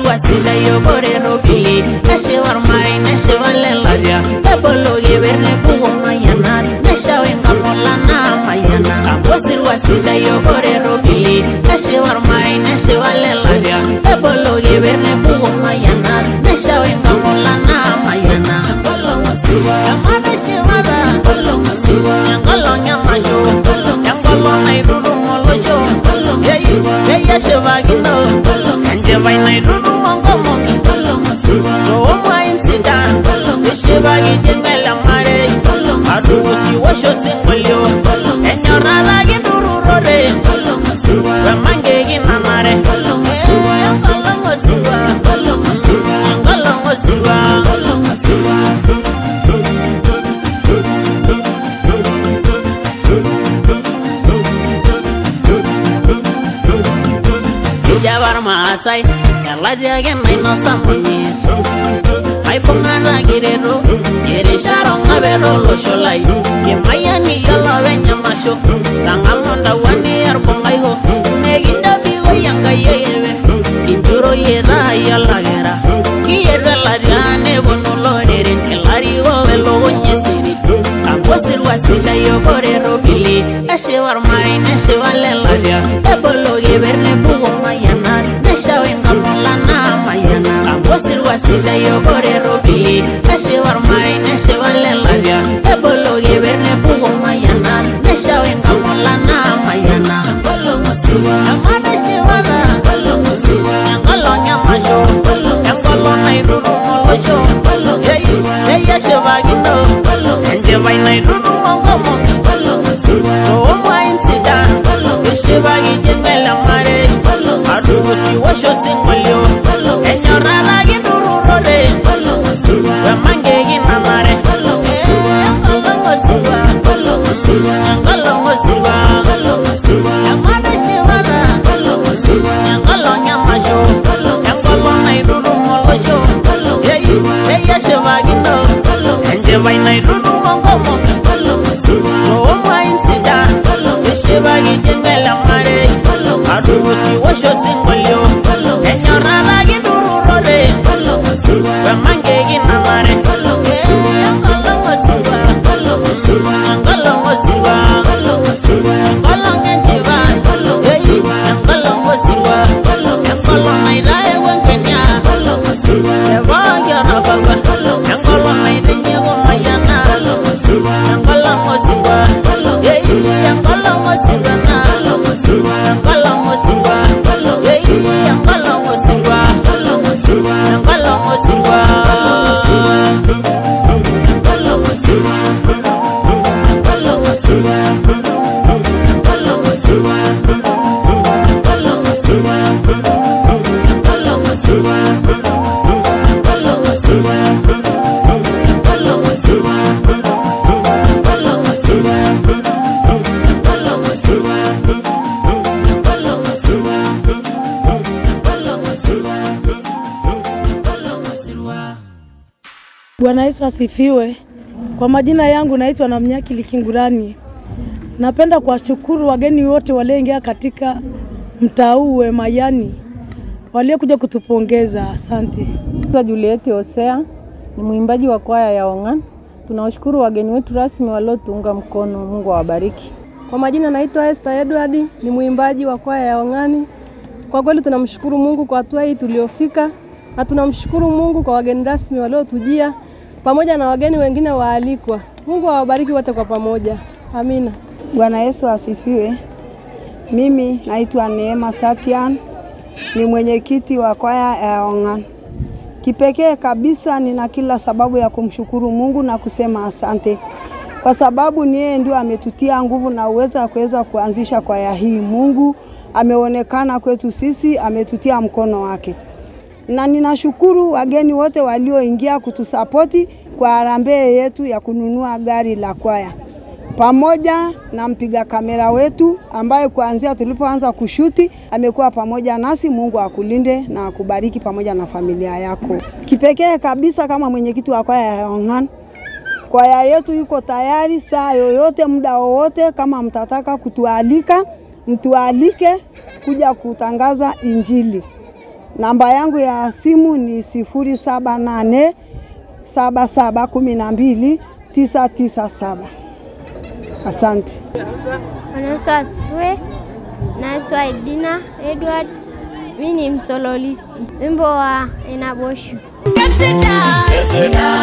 Wasida yo borero pili Nashe warmai nashe valelaria Ebolo geberne bugo mayana Nasha wenga molana mayana Wasida yo borero pili Nashe warmai nashe valelaria Ebolo geberne bugo mayana Nasha wenga molana mayana Kolongo siwa Yamana shimada Kolongo siwa Yangalonga masho Yangalonga iruru molosho Yeya shiva gindo Njeva inairudu mongomo Roho mwainzida Yeshiva gijengela mare Aduuski washo singolyo Enyorala ginduru rore Wemange ginamare Yangalongo siwa Yangalongo siwa Jabar Masai, Yaladia again, my no samuel. My Pongana Girero, Yerisharon Avero, Sholai, Yemayani, Yalaven Yamasho, Tangamanda 1 year Pongago, Neginda Bigo Yanga Yeve, Inturo Yeda Yalagera, Yeladiane, Bonulo, Elario, Velogne City. Wasida yo borero pili Ashe warmai nashe valelaria Ebolo geberne bugo mayana Nasha wenga molana mayana Wasida yo borero pili Ashe warmai nashe valelaria Ebolo geberne bugo mayana Nasha wenga molana mayana Kolongo siwa Amana shiwada Kolongo siwa Yangalonga masho Yangalonga iruru molosho Yeya shiva gindo Njeva inairudu mongomo Roho mwainzida Yeshiva gijengela mare Aduuski washo singolyo Enyorala ginduru rore Wemange ginamare Yangalongo siwa Yamana shimada Yangalonga masho Yangalonga iruru molosho Yeya shiva gindo Njeva inairudu mongomo Roho mwainzida Yeshiva gijengela mare Aduuski washo singolyo Enyorala ginduru rore Wemange ginamare Yangalongo siwa Yangalongo njiva Yangalongo siwa Yangalonga irae wenkenya Yavagya na bagwa Yangalonga irenyego mayana Yangalongo siwa Yangalongo siwa Yangalongo siwa Bwana Yesu asifiwe. Kwa majina yangu naitwa Namnyaki Likingurani. Napenda kuwashukuru wageni wote walioingia katika mtaa huu wa Mayani, waliokuja kutupongeza. Asante. Juliet Hosea ni mwimbaji wa kwaya ya Ongan. Tunawashukuru wageni wetu rasmi waliotuunga mkono. Mungu awabariki. Kwa majina naitwa Esther Edward, ni mwimbaji wa kwaya ya Ongani. Kwa kweli tunamshukuru Mungu kwa hatua hii tuliofika, na tunamshukuru Mungu kwa wageni rasmi waliotujia pamoja na wageni wengine waalikwa. Mungu awabariki wote kwa pamoja. Amina. Bwana Yesu asifiwe. Mimi naitwa Neema Satian, ni mwenyekiti wa kwaya ya Ongan. Kipekee kabisa nina kila sababu ya kumshukuru Mungu na kusema asante kwa sababu ni yeye ndio ametutia nguvu na uwezo wa kuweza kuanzisha kwaya hii. Mungu ameonekana kwetu sisi, ametutia mkono wake. Na ninashukuru wageni wote walioingia kutusapoti kwa harambee yetu ya kununua gari la kwaya. Pamoja na mpiga kamera wetu ambaye kuanzia tulipoanza kushuti amekuwa pamoja nasi. Mungu akulinde na akubariki pamoja na familia yako. Kipekee kabisa kama mwenyekiti wa kwaya ya Yong'an, kwaya yetu yuko tayari saa yoyote, muda wowote. Kama mtataka kutualika, mtualike kuja kutangaza Injili. Namba yangu ya simu ni 0787712997. Asante. Anasasiwe, naitwa Edina Edward, mimi ni msololisti. Wimbo wa Enaboshu. Kesida, kesida,